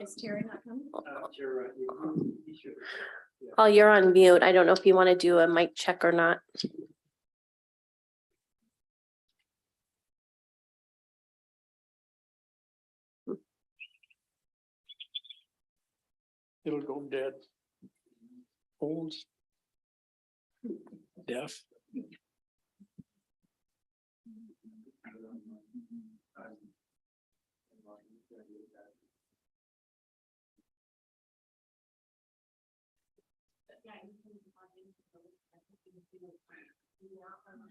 Is Terry not coming? Paul, you're on mute. I don't know if you want to do a mic check or not. It'll go dead. Old. Deaf.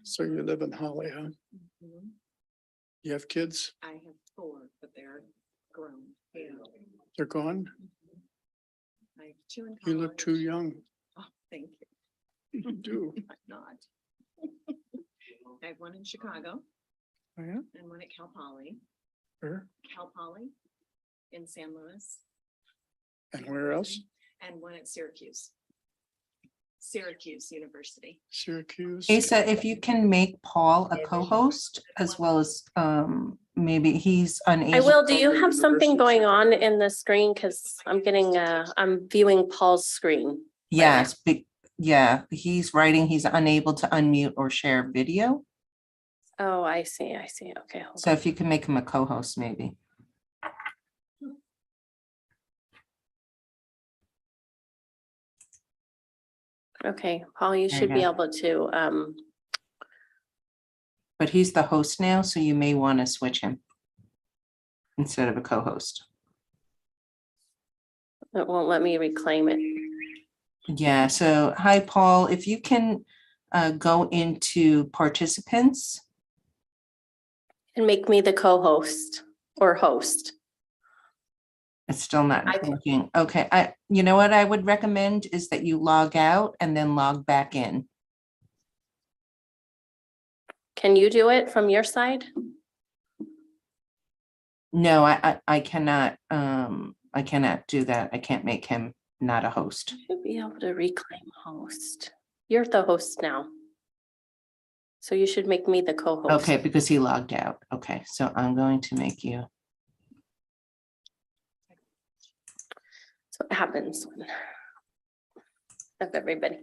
So you live in Holly, huh? You have kids? I have 4, but they're grown. Yeah. They're gone? I have 2 in college. You look too young. Oh, thank You do. you. I'm not. I have 1 in Chicago Oh, yeah? and 1 at Cal Poly. Where? Cal Poly in San Luis. And where else? And 1 at Syracuse. Syracuse University. Syracuse? Asa, if you can make Paul a co-host as well as maybe he's unable. I will. Do you have something going on in the screen? Because I'm getting, I'm viewing Paul's screen. Yes, yeah, he's writing, he's unable to unmute or share video. Oh, I see. I see. Okay. Hold So on. if you can make him a co-host, maybe. Okay, Paul, you There should you be go. able to, But he's the host now, so you may want to switch him instead of a co-host. it won't let me reclaim it. Yeah, so hi, Paul, if you can go into participants. And make me the co-host or host. It's still not I can- working. Okay, you know what I would recommend is that you log out and then log back in. Can you do it from your side? No, I cannot do that. I can't make him not a host. Should be able to reclaim host. You're the host now. So you should make me the co-host. Okay, because he logged out. Okay, so I'm going to make you. So it happens when of everybody.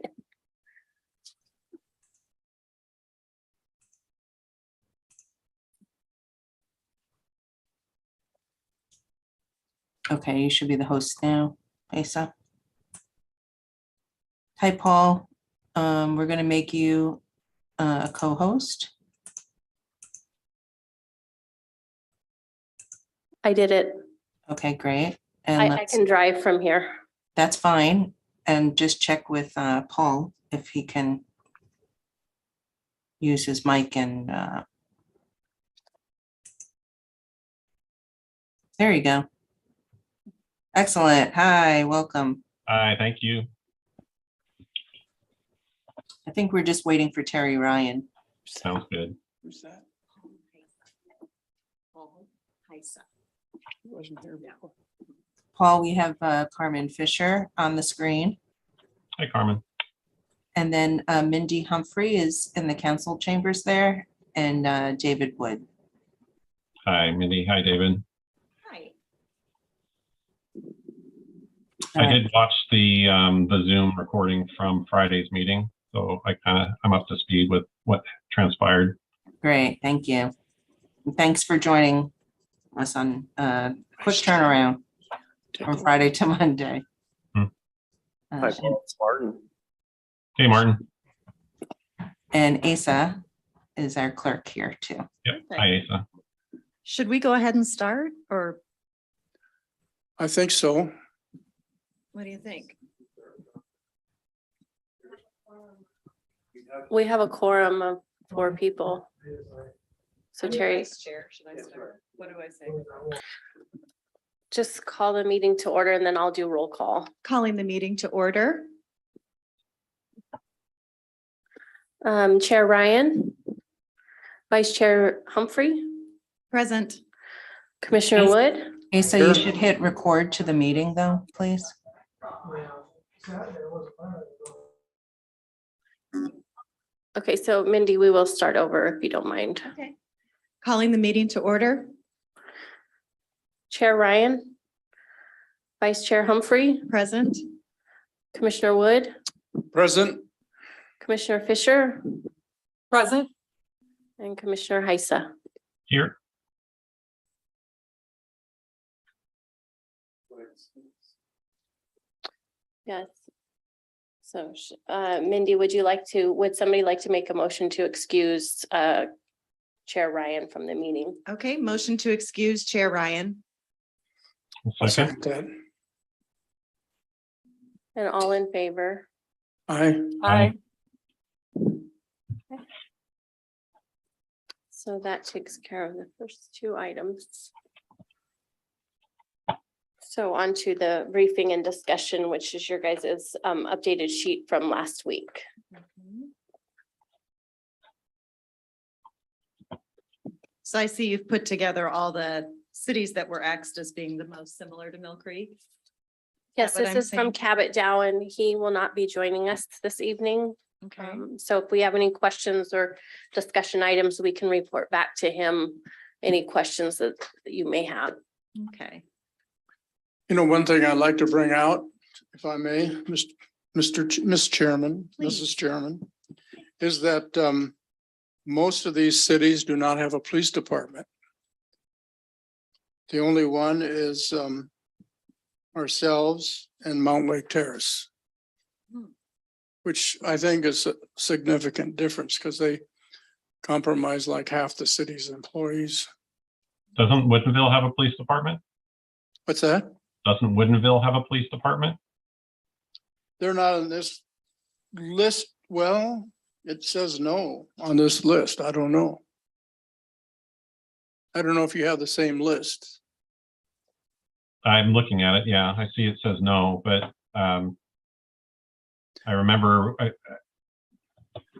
Okay, you should be the host now, Asa. Hi, Paul. We're gonna make you a co-host. I did it. Okay, great. And I let's, can drive from here. that's fine. And just check with Paul if he can use his mic and there you go. Excellent. Hi, welcome. Hi, thank you. I think we're just waiting for Terry Ryan. Sounds good. Who's that? Paul Heisa. Wasn't here before. Paul, we have Carmen Fisher on the screen. Hi, Carmen. And then Mindy Humphrey is in the council chambers there, and David Wood. Hi, Mindy. Hi, David. Hi. I did watch the Zoom recording from Friday's meeting, so I'm up to speed with what transpired. Great, thank you. And thanks for joining us on quick turnaround from Friday to Monday. Hmm. Hi, Paul. It's Martin. Hey, Martin. And Asa is our clerk here too. Yep. Hi, Asa. Should we go ahead and start, or I think so. What do you think? We have a quorum of 4 people. So I'm the Terry, vice chair. Should I start? What do I say? just call the meeting to order and then I'll do roll call. calling the meeting to order? Chair Ryan, Vice Chair Humphrey, Present. Commissioner Wood, Asa, you should hit record to the meeting though, please. Okay, so Mindy, we will start over if you don't mind. Okay. Calling the meeting to order? Chair Ryan, Vice Chair Humphrey, Present. Commissioner Wood, Present. Commissioner Fisher, Present. and Commissioner Heisa. Here. Yes. So, Mindy, would somebody like to make a motion to excuse Chair Ryan from the meeting? Okay, motion to excuse Chair Ryan. I'll Second. second that. And all in favor? Aye. Aye. So that takes care of the first two items. So on to the briefing and discussion, which is your guys' updated sheet from last week. So I see you've put together all the cities that were Xed as being the most similar to Mill Creek. Yes, what this I'm is from saying? Cabot Dowen. He will not be joining us this evening. Okay. So if we have any questions or discussion items, we can report back to him. Any questions that you may have. Okay. You know, one thing I'd like to bring out, if I may, Miss Chairman, Please. Mrs. Chairman, is that most of these cities do not have a police department. The only one is ourselves and Mount Lake Terrace, which I think is a significant difference because they compromise like half the city's employees. Doesn't Woodinville have a police department? What's that? Doesn't Woodinville have a police department? They're not on this list. Well, it says no on this list. I don't know. I don't know if you have the same list. I'm looking at it. Yeah, I see it says no, but I remember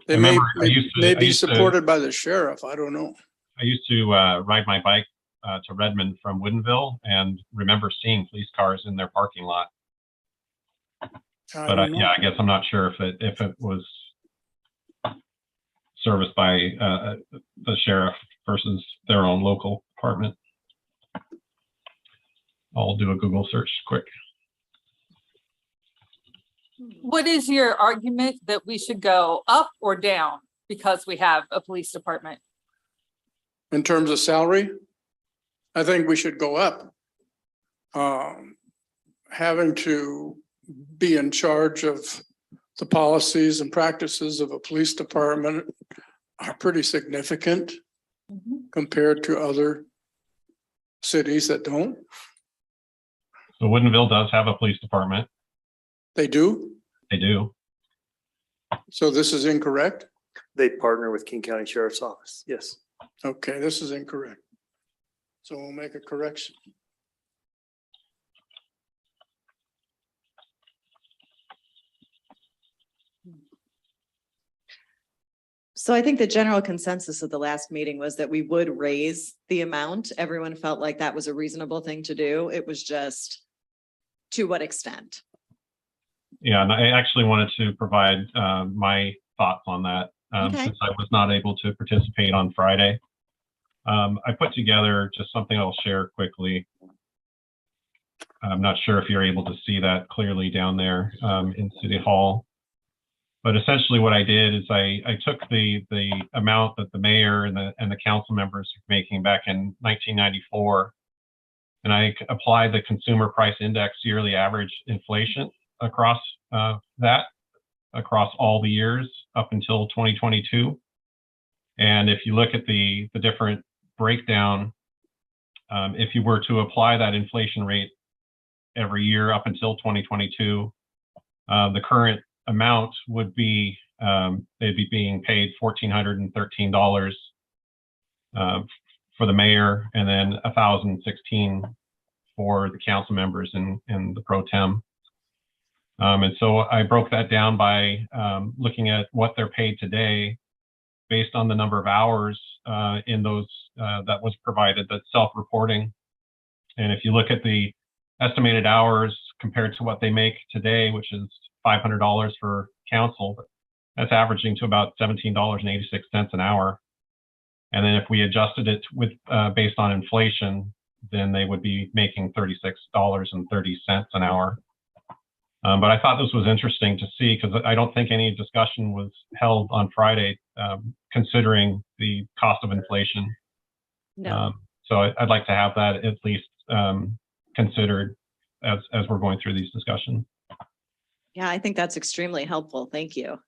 They may, I used to- may I be used to- supported by the sheriff. I don't know. I used to ride my bike to Redmond from Woodinville and remember seeing police cars in their parking lot. I But don't know. yeah, I guess I'm not sure if it was serviced by the sheriff versus their own local department. I'll do a Google search quick. What is your argument that we should go up or down because we have a police department? In terms of salary, I think we should go up. Having to be in charge of the policies and practices of a police department are pretty significant compared to other cities that don't. So Woodinville does have a police department. They do. They do. So this is incorrect. They partner with King County Sheriff's Office. Yes. Okay, this is incorrect. So we'll make a correction. So I think the general consensus of the last meeting was that we would raise the amount. Everyone felt like that was a reasonable thing to do. It was just to what extent? Yeah, and I actually wanted to provide my thoughts on that Okay. since I was not able to participate on Friday. I put together just something I'll share quickly. I'm not sure if you're able to see that clearly down there in City Hall. But essentially what I did is I took the amount that the mayor and the council members were making back in 1994, and I applied the consumer price index yearly average inflation across across all the years up until 2022. And if you look at the different breakdown, if you were to apply that inflation rate every year up until 2022, the current amount would be they'd be being paid $1,413 for the mayor, and then $1,016 for the council members and the pro tem. And so I broke that down by looking at what they're paid today based on the number of hours in those that was provided, that's self-reporting. And if you look at the estimated hours compared to what they make today, which is $500 for council, that's averaging to about $17.86 an hour. And then if we adjusted it with based on inflation, then they would be making $36.30 an hour. But I thought this was interesting to see because I don't think any discussion was held on Friday, considering the cost of inflation. No, So I'd like to have that at least considered as we're going through these discussions. yeah, I think that's extremely helpful. Thank you.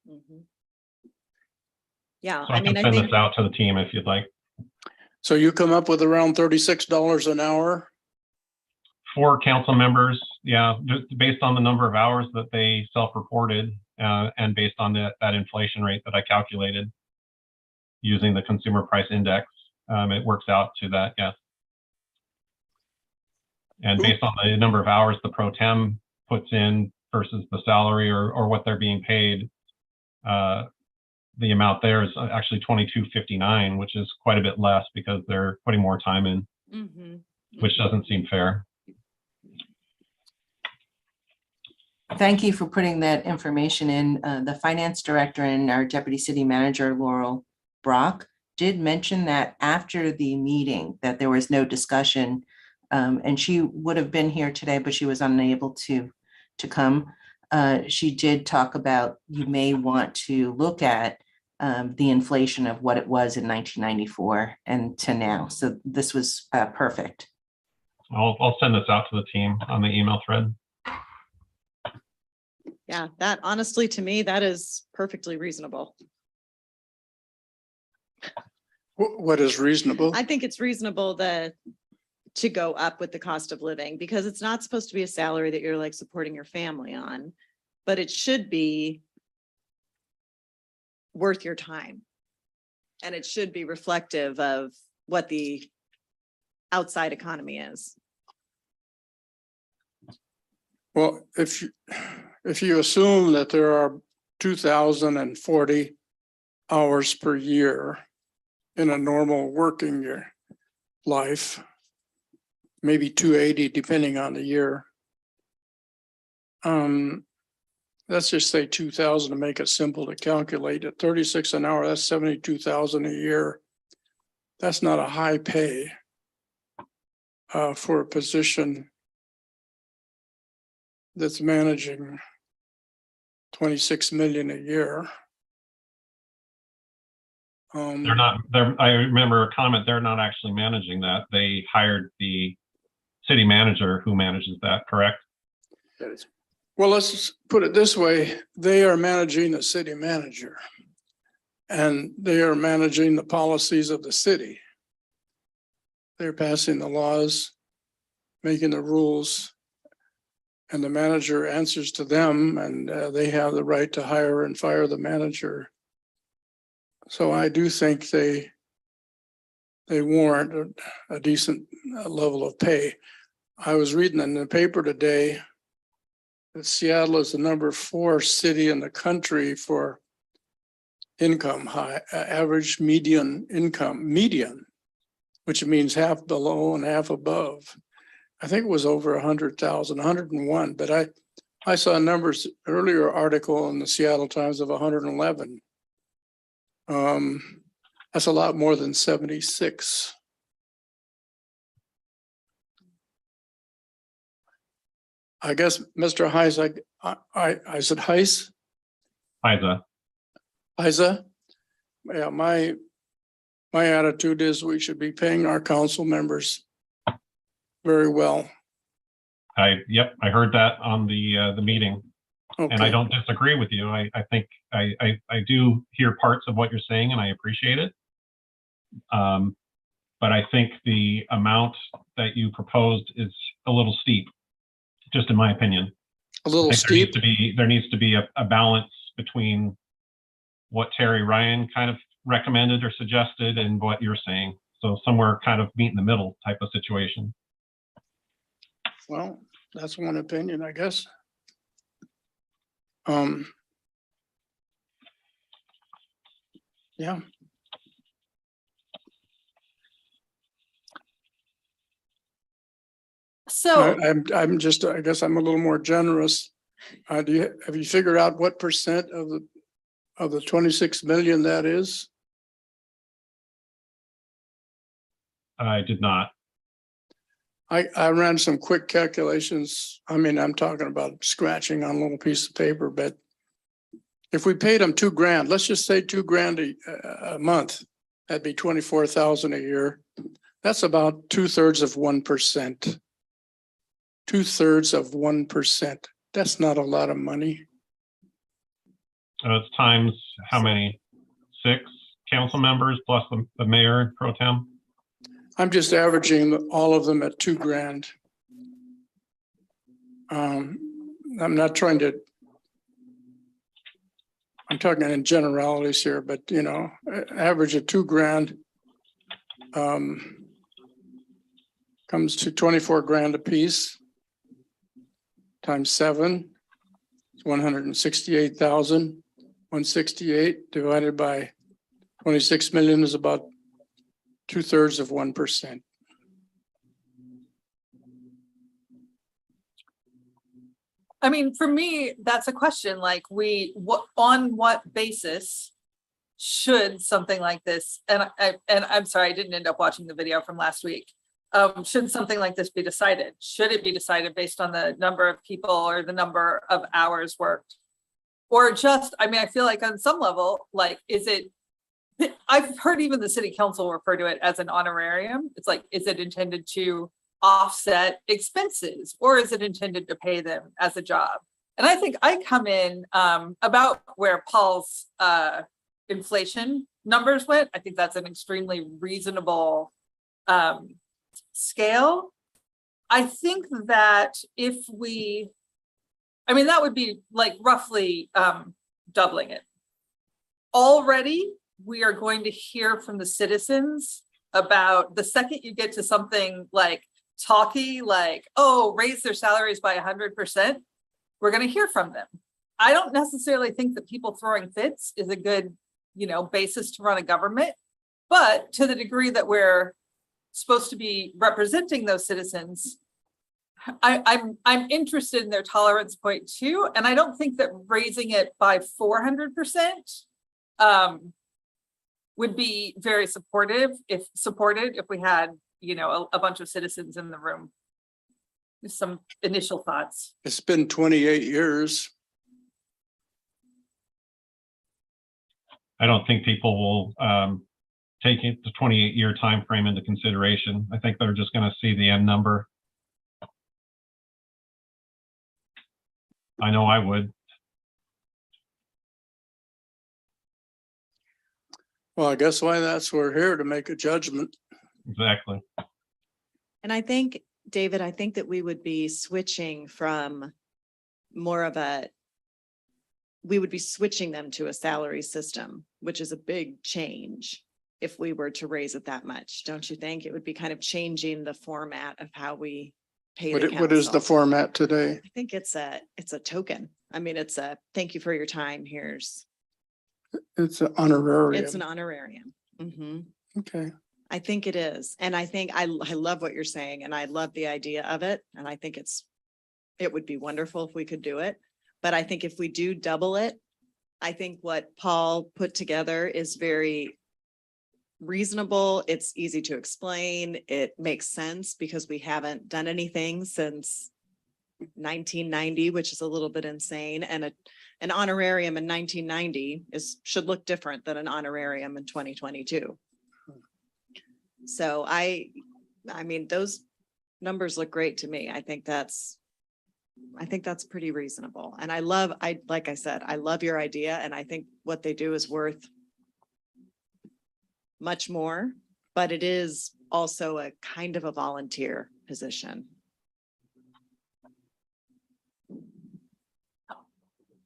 Mhm. Yeah, So I I mean, can I send think, this out to the team if you'd like. So you come up with around $36 an hour? For council members, yeah, just based on the number of hours that they self-reported and based on that inflation rate that I calculated using the consumer price index, it works out to that, yes. And based on the number of hours the pro tem puts in versus the salary or what they're being paid, the amount there is actually $22.59, which is quite a bit less because they're putting more time in, Mhm. which doesn't seem fair. Thank you for putting that information in. The finance director and our deputy city manager, Laurel Brock, did mention that after the meeting, that there was no discussion. And she would have been here today, but she was unable to come. She did talk about you may want to look at the inflation of what it was in 1994 and to now. So this was perfect. I'll send this out to the team on the email thread. Yeah, that honestly, to me, that is perfectly reasonable. What is reasonable? I think it's reasonable to go up with the cost of living because it's not supposed to be a salary that you're like supporting your family on, but it should be worth your time. And it should be reflective of what the outside economy is. Well, if you assume that there are 2,040 hours per year in a normal working year life, maybe 280 depending on the year. Let's just say 2,000 to make it simple to calculate. At 36 an hour, that's 72,000 a year. That's not a high pay for a position that's managing 26 million a year. I remember a comment, they're not actually managing that. They hired the city manager who manages that, correct? That is, Well, let's just put it this way. They are managing the city manager. And they are managing the policies of the city. They're passing the laws, making the rules. And the manager answers to them, and they have the right to hire and fire the manager. So I do think they warrant a decent level of pay. I was reading in the paper today that Seattle is the number 4 city in the country for income, high average median income, which means half below and half above. I think it was over 100,000, 101, but I saw numbers earlier article in the Seattle Times of 111. That's a lot more than 76. I guess, Mr. Heise, I said Heise? Heise? Yeah, my attitude is we should be paying our council members very well. Yep, I heard that on the meeting. And I Okay. don't disagree with you. I think I do hear parts of what you're saying and I appreciate it. But I think the amount that you proposed is a little steep, just in my opinion. A little I think steep. there needs to be a balance between what Terry Ryan kind of recommended or suggested and what you're saying. So somewhere kind of meet in the middle type of situation. Well, that's one opinion, I guess. Yeah. So I'm just, I guess I'm a little more generous. Have you figured out what percent of the 26 million that is? I did not. I ran some quick calculations. I mean, I'm talking about scratching on a little piece of paper, but if we paid them $2,000, let's just say $2,000 a month, that'd be 24,000 a year. That's about 2/3 of 1%. 2/3 of 1%. That's not a lot of money. It's times how many? 6 council members plus the mayor pro tem? I'm just averaging all of them at $2,000. I'm not trying to, I'm talking in generalities here, but you know, average of $2,000 comes to 24,000 a piece times 7, it's 168,000. 168 divided by 26 million is about 2/3 of 1%. I mean, for me, that's a question, like on what basis should something like this, and I'm sorry, I didn't end up watching the video from last week. Should something like this be decided? Should it be decided based on the number of people or the number of hours worked? Or just, I mean, I feel like on some level, like, is it, I've heard even the city council refer to it as an honorarium. It's like, is it intended to offset expenses or is it intended to pay them as a job? And I think I come in about where Paul's inflation numbers went. I think that's an extremely reasonable scale. I think that if we, I mean, that would be like roughly doubling it. Already, we are going to hear from the citizens about the second you get to something like talky, like, oh, raise their salaries by 100%, we're going to hear from them. I don't necessarily think that people throwing fits is a good, you know, basis to run a government, but to the degree that we're supposed to be representing those citizens, I'm interested in their tolerance point too, and I don't think that raising it by 400% would be very supportive if we had, you know, a bunch of citizens in the room. Just some initial thoughts. It's been 28 years. I don't think people will take the 28-year time frame into consideration. I think they're just going to see the end number. I know I would. Well, I guess why we're here to make a judgment. Exactly. And I think, David, I think that we would be switching from more of we would be switching them to a salary system, which is a big change if we were to raise it that much. Don't you think? It would be kind of changing the format of how we pay the council. What is the format today? I think it's a token. I mean, it's a thank you for your time. Here's. It's an honorarium. It's an honorarium. Mhm. Okay. I think it is. And I think I love what you're saying and I love the idea of it. And I think it would be wonderful if we could do it. But I think if we do double it, I think what Paul put together is very reasonable. It's easy to explain. It makes sense because we haven't done anything since 1990, which is a little bit insane. And an honorarium in 1990 should look different than an honorarium in 2022. So I mean, those numbers look great to me. I think that's pretty reasonable. And like I said, I love your idea. And I think what they do is worth much more, but it is also a kind of a volunteer position.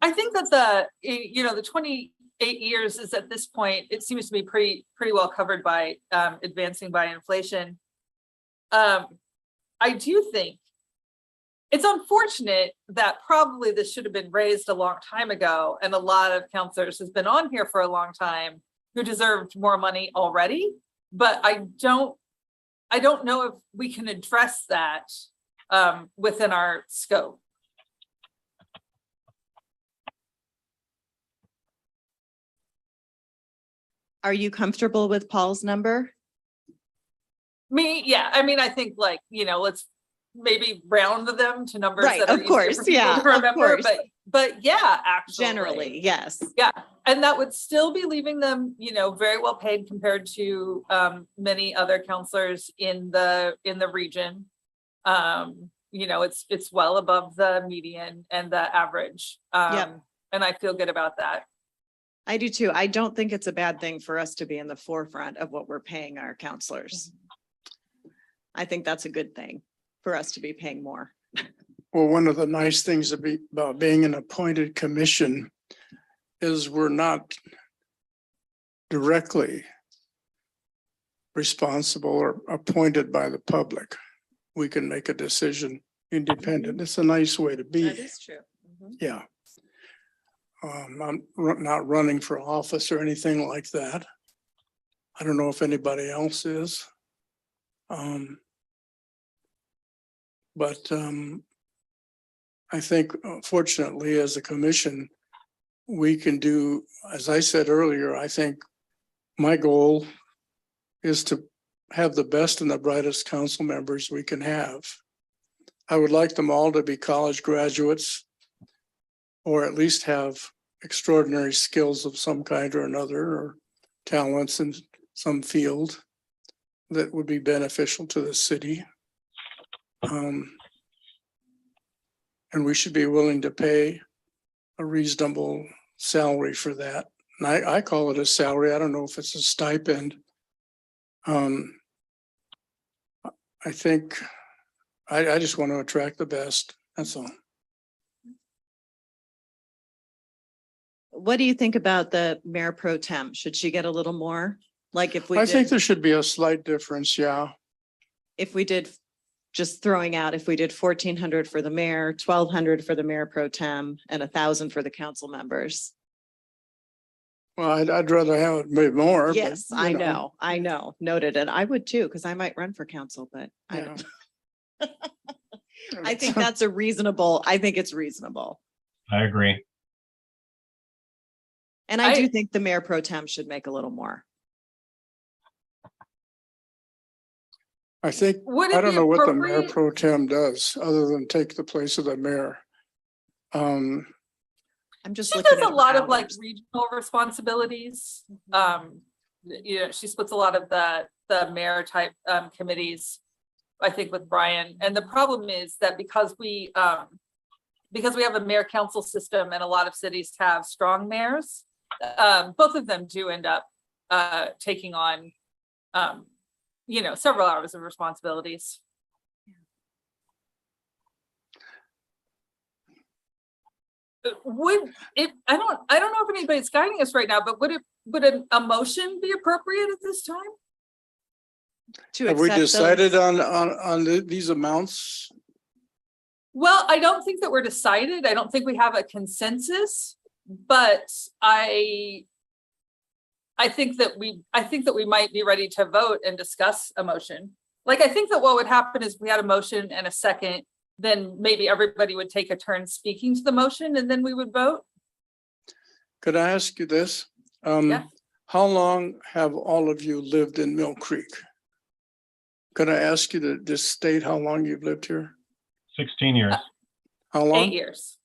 I think that the 28 years is at this point, it seems to be pretty well covered by advancing by inflation. I do think it's unfortunate that probably this should have been raised a long time ago, and a lot of counselors has been on here for a long time who deserved more money already. But I don't know if we can address that within our scope. Are you comfortable with Paul's number? Yeah, I mean, I think like, let's maybe round them to numbers Right, that are of easier course, for people yeah, to of remember, course. but yeah, actually. Generally, yes. Yeah, and that would still be leaving them, very well paid compared to many other counselors in the region. It's well above the median and the average. Yep. And I feel good about that. I do too. I don't think it's a bad thing for us to be in the forefront of what we're paying our counselors. I think that's a good thing for us to be paying more. Well, one of the nice things about being an appointed commission is we're not directly responsible or appointed by the public. We can make a decision independent. It's a nice way to be. That is true. Yeah. I'm not running for office or anything like that. I don't know if anybody else is. But I think fortunately, as a commission, we can do, as I said earlier, I think my goal is to have the best and the brightest council members we can have. I would like them all to be college graduates or at least have extraordinary skills of some kind or another, or talents in some field that would be beneficial to the city. And we should be willing to pay a reasonable salary for that. And I call it a salary. I don't know if it's a stipend. I think I just want to attract the best. That's all. What do you think about the mayor pro tem? Should she get a little more? Like if we I think did, there should be a slight difference. Yeah. if we did, just throwing out, if we did 1,400 for the mayor, 1,200 for the mayor pro tem, and 1,000 for the council members. Well, I'd rather have it made more. but, Yes, you I know, noted. And I would too, because I might run for council, but I Yeah. don't. I think that's a reasonable, I think it's reasonable. I agree. And I do think the mayor pro tem should make a little more. I think, Would it I don't be know what the mayor appropriate- pro tem does other than take the place of the mayor. I'm just She looking does at a lot of like hours. regional responsibilities. She splits a lot of the mayor type committees, I think, with Brian. And the problem is that because we have a mayor council system and a lot of cities have strong mayors, both of them do end up taking on several hours of responsibilities. Would it, I don't know if anybody's guiding us right now, but would a motion be appropriate at this time? To Have we accept those. decided on these amounts? Well, I don't think that we're decided. I don't think we have a consensus, but I think that we might be ready to vote and discuss a motion. Like, I think that what would happen is we had a motion and a second, then maybe everybody would take a turn speaking to the motion and then we would vote. Could I ask you this? Yeah. How long have all of you lived in Mill Creek? Could I ask you to just state how long you've lived here? 16 years. How long? 8 years.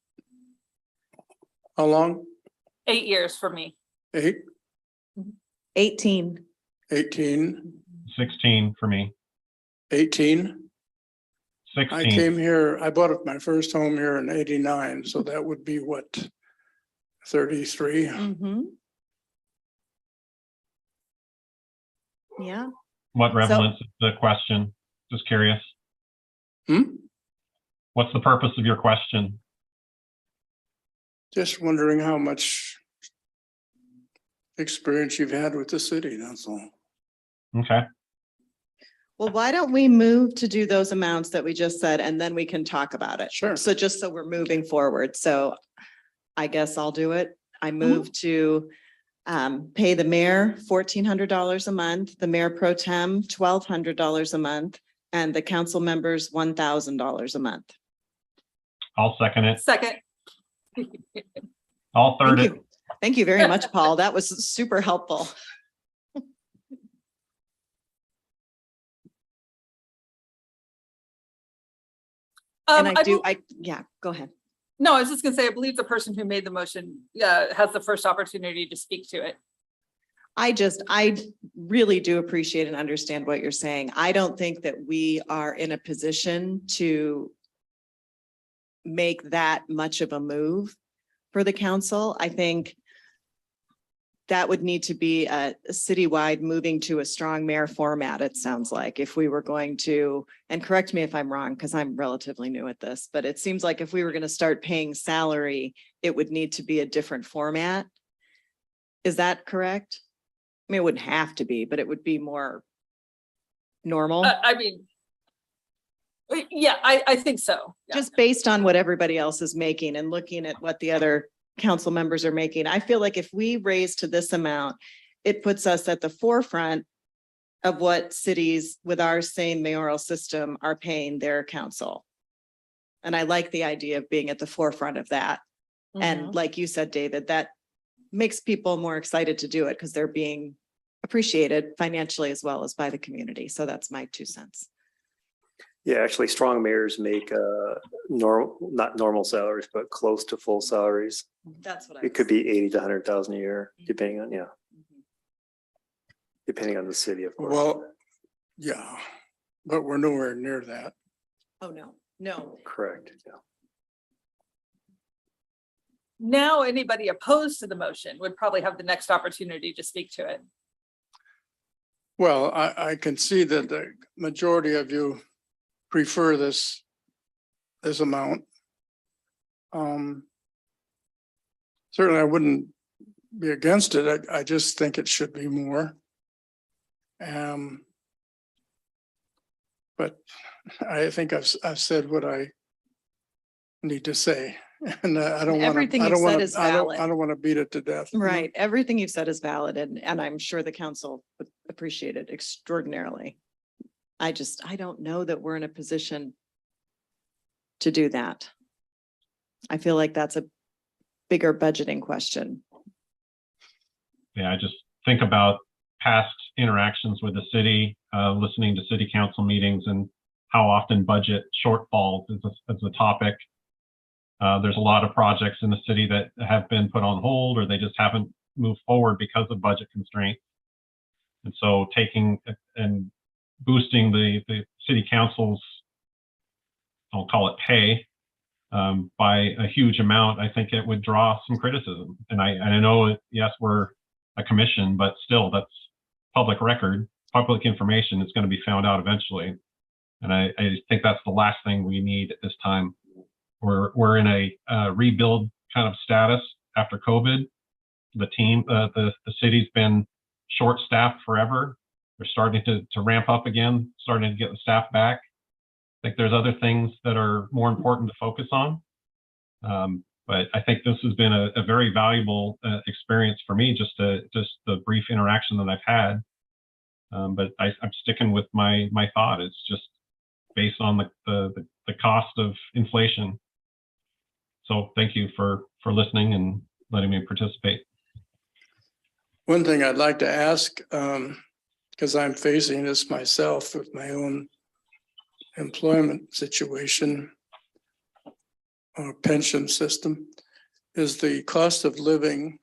How long? 8 years for me. 8, 18. 18, 16 for me. 18? I 16. came here, I bought my first home here in 89, so that would be what, 33? Mm-hmm. Yeah. What relevance is the question? Just curious. What's the purpose of your question? Just wondering how much experience you've had with the city, that's all. Okay. Well, why don't we move to do those amounts that we just said, and then we can talk about it. Sure. So just so we're moving forward. So I guess I'll do it. I move to pay the mayor $1,400 a month, the mayor pro tem $1,200 a month, and the council members $1,000 a month. I'll second it. Second. I'll third Thank it. you. Thank you very much, Paul. That was super helpful. And I bel- yeah, go ahead. No, I was just gonna say, I believe the person who made the motion has the first opportunity to speak to it. I really do appreciate and understand what you're saying. I don't think that we are in a position to make that much of a move for the council. I think that would need to be a citywide moving to a strong mayor format, it sounds like, if we were going to, and correct me if I'm wrong, because I'm relatively new at this, but it seems like if we were going to start paying salary, it would need to be a different format. Is that correct? I mean, it wouldn't have to be, but it would be more normal, I mean, yeah, I think so. Yeah. just based on what everybody else is making and looking at what the other council members are making. I feel like if we raise to this amount, it puts us at the forefront of what cities with our same mayoral system are paying their council. And I like the idea of being at the forefront of that. And like you said, David, that makes people more excited to do it because they're being appreciated financially as well as by the community. So that's my 2 cents. Yeah, actually, strong mayors make not normal salaries, but close to full salaries. That's what It could be 80 to 100,000 a year, depending on, depending on the city, of course. Well, yeah, but we're nowhere near that. Oh, no. Correct, yeah. Now, anybody opposed to the motion would probably have the next opportunity to speak to it. Well, I can see that the majority of you prefer this amount. Certainly I wouldn't be against it. I just think it should be more. But I think I've said what I need to say, and I don't want Everything to, I you've don't want said to, is I valid. don't want to beat it to death. Right. Everything you've said is valid and I'm sure the council would appreciate it extraordinarily. I don't know that we're in a position to do that. I feel like that's a bigger budgeting question. Yeah, I just think about past interactions with the city, listening to city council meetings and how often budget shortfalls is a topic. There's a lot of projects in the city that have been put on hold or they just haven't moved forward because of budget constraints. And so taking and boosting the city council's, I'll call it pay, by a huge amount, I think it would draw some criticism. And I know, yes, we're a commission, but still that's public record, public information. It's going to be found out eventually. And I think that's the last thing we need at this time. We're in a rebuild kind of status after COVID. The city's been short-staffed forever. They're starting to ramp up again, starting to get the staff back. I think there's other things that are more important to focus on. But I think this has been a very valuable experience for me, just the brief interaction that I've had. But I'm sticking with my thought. It's just based on the cost of inflation. So thank you for listening and letting me participate. One thing I'd like to ask, because I'm facing this myself with my own employment situation or pension system, is the cost of living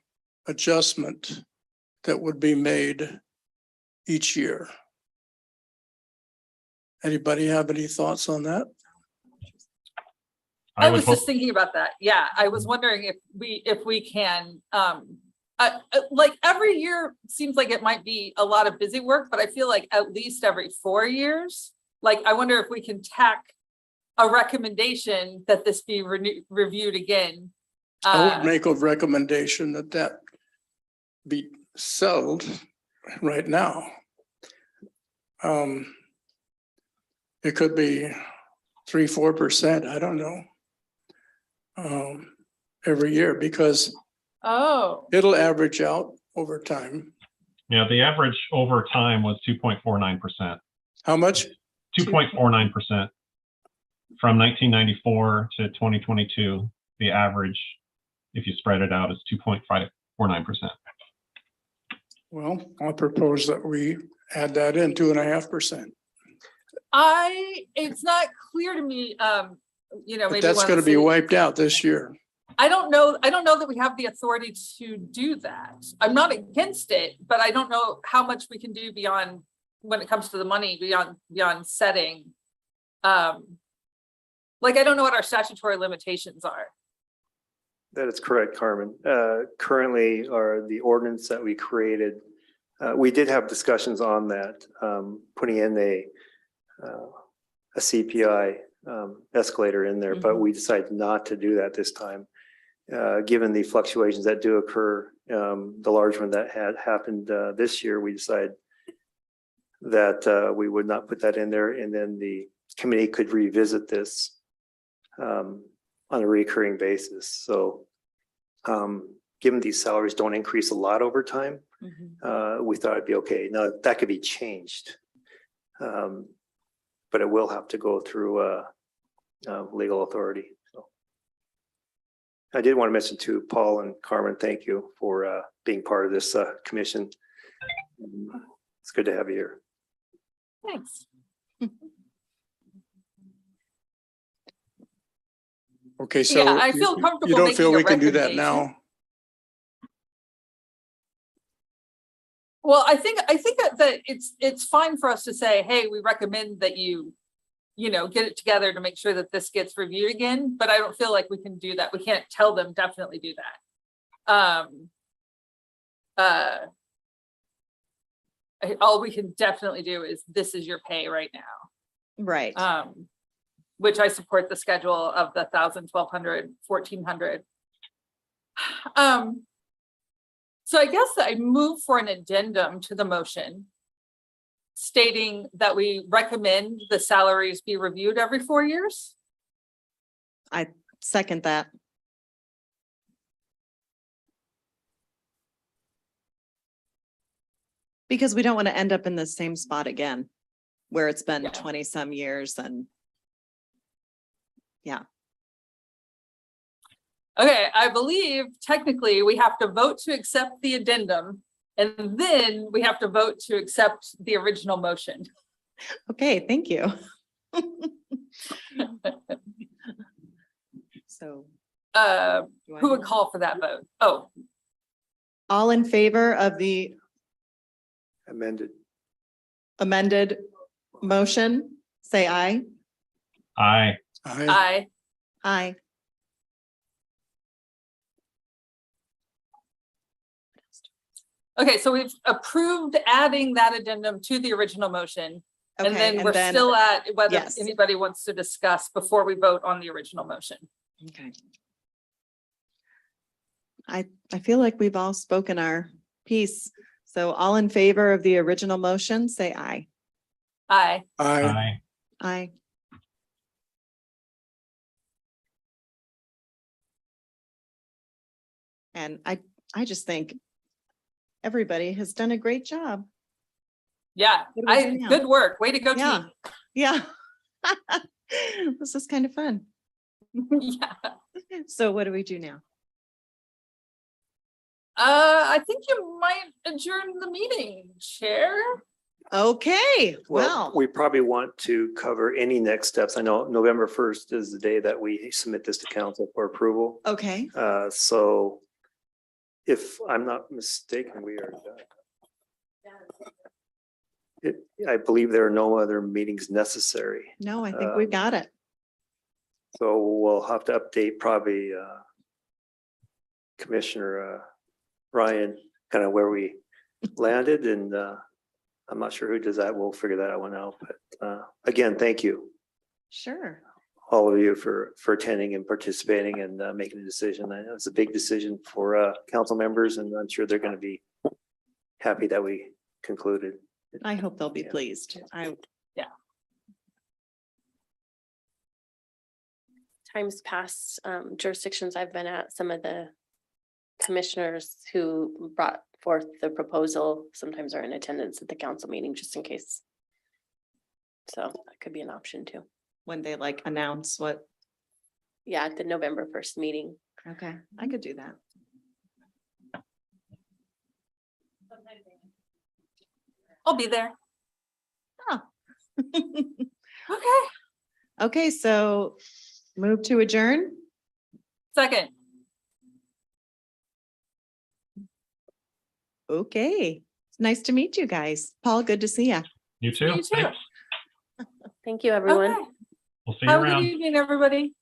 adjustment that would be made each year. Anybody have any thoughts on that? I would was just thinking about that. Yeah, I was wondering if we can, like every year seems like it might be a lot of busy work, but I feel like at least every 4 years, like I wonder if we can tack a recommendation that this be reviewed again. I would make a recommendation that be settled right now. It could be 3-4%, I don't know. Every year, because Oh, it'll average out over time. Yeah, the average over time was 2.49%. How much? 2.49% from 1994 to 2022. The average, if you spread it out, is 2.49%. Well, I propose that we add that in 2.5%. it's not clear to me, you know, But maybe. that's one of gonna the be city- wiped out this year. I don't know that we have the authority to do that. I'm not against it, but I don't know how much we can do beyond, when it comes to the money, beyond setting. Like, I don't know what our statutory limitations are. That is correct, Carmen. Currently, are the ordinance that we created, we did have discussions on that, putting in a CPI escalator in there, but we decided not to do that this time. Given the fluctuations that do occur, the large one that had happened this year, we decided that we would not put that in there, and then the committee could revisit this on a recurring basis. So given these salaries don't increase a lot over time, we thought it'd be okay. Now, that could be changed. But it will have to go through legal authority. So I did want to mention to Paul and Carmen, thank you for being part of this commission. It's good to have you here. Thanks. Okay, so. Yeah, I feel you comfortable don't feel making a we can do that recommendation. now? Well, I think that it's fine for us to say, hey, we recommend that you know, get it together to make sure that this gets reviewed again, but I don't feel like we can do that. We can't tell them definitely do that. All we can definitely do is, this is your pay right now. Right. Which I support the schedule of the 1,000, 1,200, 1,400. So I guess I move for an addendum to the motion stating that we recommend the salaries be reviewed every 4 years. I second that. Because we don't want to end up in the same spot again, where it's been Yeah. 20 some years and Okay, I believe technically we have to vote to accept the addendum, and then we have to vote to accept the original motion. okay, thank you. So. do I Who would know? call for that vote? Oh, All in favor of the Amended. amended motion, say aye. Aye. aye. Aye. Okay, so we've approved adding that addendum to the original motion. And Okay, then we're still at whether yes. anybody wants to discuss before we vote on the original motion. Okay. I feel like we've all spoken our piece. So all in favor of the original motion, say aye. Aye. Aye. Aye. And I just think everybody has done a great job. Yeah, What do we do now? good work. Way to go, Yeah. team. Yeah. This is kind of fun. Yeah. So what do we do now? I think you might adjourn the meeting, Chair. Okay, Well, well, we probably want to cover any next steps. I know November 1st is the day that we submit this to council for approval. okay, So if I'm not mistaken, we are done. I believe there are no other meetings necessary. no, I think we've got it. So we'll have to update probably Commissioner Ryan, kind of where we landed, and I'm not sure who does that. We'll figure that one out. But again, thank you, Sure. all of you, for attending and participating and making a decision. I know it's a big decision for council members, and I'm sure they're going to be happy that we concluded. I hope they'll be Yeah. pleased. Times past jurisdictions I've been at, some of the commissioners who brought forth the proposal sometimes are in attendance at the council meeting, just in case. So that could be an option too. When they like announce what, Yeah, at the November 1st meeting. okay, I could do that. I'll be there. Oh. Okay. Okay, so Move to adjourn? Second. Okay. Nice to meet you guys. Paul, good to see you. You too. You too. Thanks. Thank you, everyone. Okay. We'll see you Have a good around. evening, everybody.